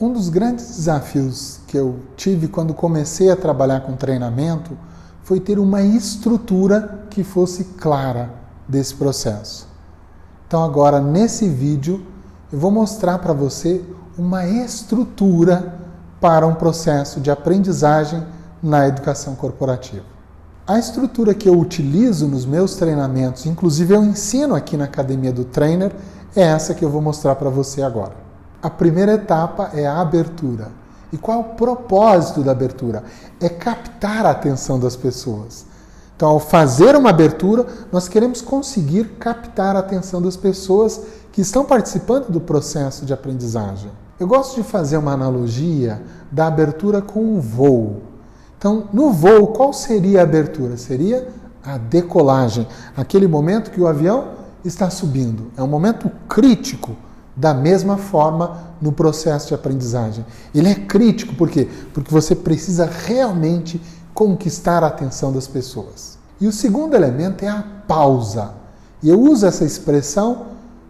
Um dos grandes desafios que eu tive quando comecei a trabalhar com treinamento foi ter uma estrutura que fosse clara desse processo. Então agora, nesse vídeo, eu vou mostrar para você uma estrutura para um processo de aprendizagem na educação corporativa. A estrutura que eu utilizo nos meus treinamentos, inclusive eu ensino aqui na Academia do Trainer, é essa que eu vou mostrar para você agora. A primeira etapa é a abertura. E qual é o propósito da abertura? É captar a atenção das pessoas. Então, ao fazer uma abertura, nós queremos conseguir captar a atenção das pessoas que estão participando do processo de aprendizagem. Eu gosto de fazer uma analogia da abertura com um voo. Então, no voo, qual seria a abertura? Seria a decolagem, aquele momento que o avião está subindo. É um momento crítico. Da mesma forma, no processo de aprendizagem. Ele é crítico, por quê? Porque você precisa realmente conquistar a atenção das pessoas. E o segundo elemento é a pausa. E eu uso essa expressão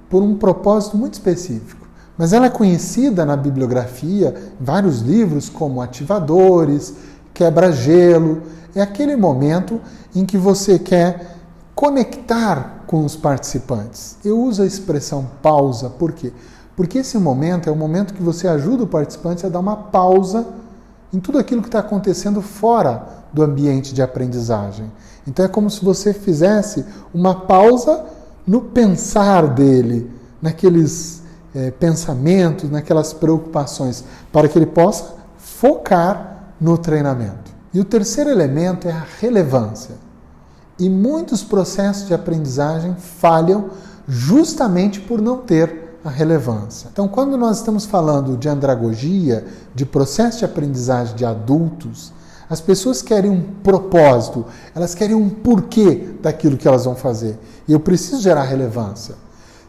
por um propósito muito específico. Mas ela é conhecida na bibliografia, em vários livros, como ativadores, quebra-gelo. É aquele momento em que você quer conectar com os participantes. Eu uso a expressão pausa, por quê? Porque esse momento é o momento que você ajuda o participante a dar uma pausa em tudo aquilo que está acontecendo fora do ambiente de aprendizagem. Então é como se você fizesse uma pausa no pensar dele, naqueles pensamentos, naquelas preocupações, para que ele possa focar no treinamento. E o terceiro elemento é a relevância. E muitos processos de aprendizagem falham justamente por não ter a relevância. Então, quando nós estamos falando de andragogia, de processo de aprendizagem de adultos, as pessoas querem um propósito, elas querem um porquê daquilo que elas vão fazer. E eu preciso gerar relevância.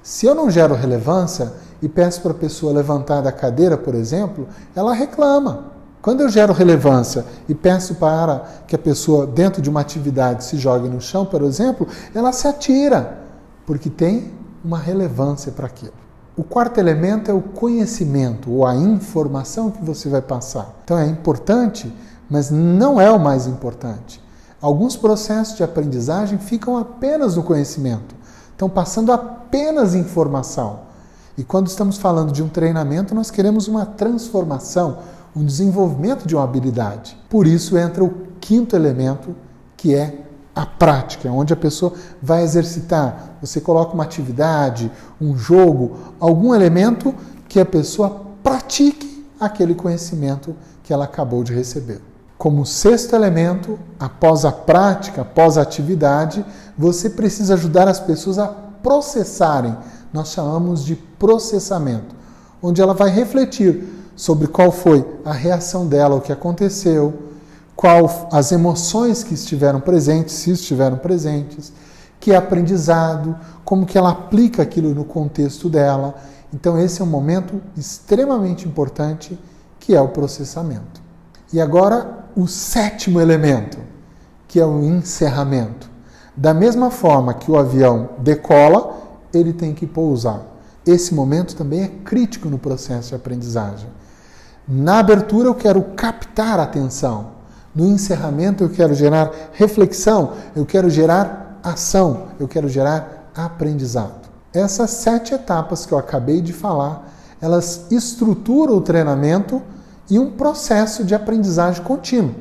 Se eu não gero relevância e peço para a pessoa levantar da cadeira, por exemplo, ela reclama. Quando eu gero relevância e peço para que a pessoa, dentro de uma atividade, se jogue no chão, por exemplo, ela se atira, porque tem uma relevância para aquilo. O quarto elemento é o conhecimento, ou a informação que você vai passar. Então é importante, mas não é o mais importante. Alguns processos de aprendizagem ficam apenas no conhecimento, estão passando apenas informação. E quando estamos falando de um treinamento, nós queremos uma transformação, um desenvolvimento de uma habilidade. Por isso entra o quinto elemento, que é a prática, onde a pessoa vai exercitar. Você coloca uma atividade, um jogo, algum elemento que a pessoa pratique aquele conhecimento que ela acabou de receber. Como sexto elemento, após a prática, após a atividade, você precisa ajudar as pessoas a processarem. Nós chamamos de processamento, onde ela vai refletir sobre qual foi a reação dela, o que aconteceu, qual as emoções que estiveram presentes, se estiveram presentes, que aprendizado, como que ela aplica aquilo no contexto dela. Então esse é um momento extremamente importante, que é o processamento. E agora o sétimo elemento, que é o encerramento. Da mesma forma que o avião decola, ele tem que pousar. Esse momento também é crítico no processo de aprendizagem. Na abertura eu quero captar a atenção. No encerramento eu quero gerar reflexão, eu quero gerar ação, eu quero gerar aprendizado. Essas 7 etapas que eu acabei de falar, elas estruturam o treinamento e um processo de aprendizagem contínuo.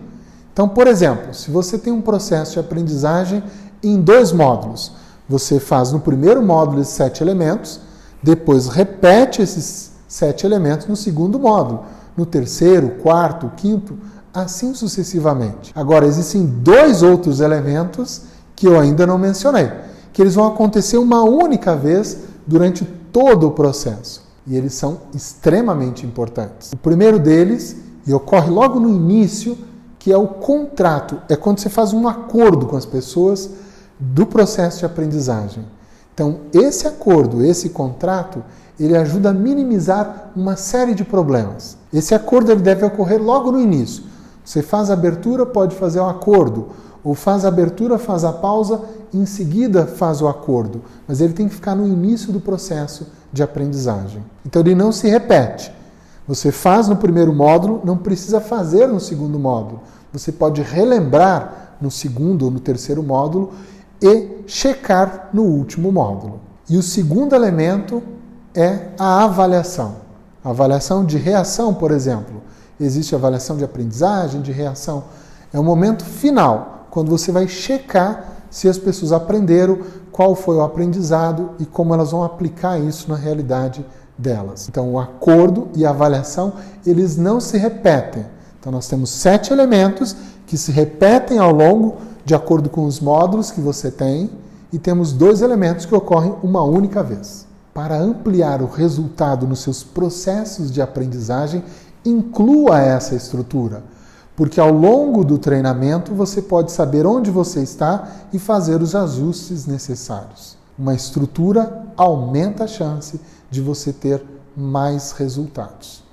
Então, por exemplo, se você tem um processo de aprendizagem em 2 módulos, você faz no primeiro módulo esses 7 elementos, depois repete esses 7 elementos no segundo módulo, no terceiro, quarto, quinto, assim sucessivamente. Agora, existem 2 outros elementos que eu ainda não mencionei, que eles vão acontecer uma única vez durante todo o processo. E eles são extremamente importantes. O primeiro deles, e ocorre logo no início, que é o contrato. É quando você faz um acordo com as pessoas do processo de aprendizagem. Então, esse acordo, esse contrato, ele ajuda a minimizar uma série de problemas. Esse acordo ele deve ocorrer logo no início. Você faz a abertura, pode fazer um acordo. Ou faz a abertura, faz a pausa, em seguida faz o acordo. Mas ele tem que ficar no início do processo de aprendizagem. Então ele não se repete. Você faz no primeiro módulo, não precisa fazer no segundo módulo. Você pode relembrar no segundo ou no terceiro módulo e checar no último módulo. E o segundo elemento é a avaliação. A avaliação de reação, por exemplo. Existe avaliação de aprendizagem, de reação. É o momento final, quando você vai checar se as pessoas aprenderam, qual foi o aprendizado e como elas vão aplicar isso na realidade delas. Então, o acordo e a avaliação, eles não se repetem. Então, nós temos 7 elementos que se repetem ao longo de acordo com os módulos que você tem e temos 2 elementos que ocorrem uma única vez. Para ampliar o resultado nos seus processos de aprendizagem, inclua essa estrutura, porque ao longo do treinamento você pode saber onde você está e fazer os ajustes necessários. Uma estrutura aumenta a chance de você ter mais resultados.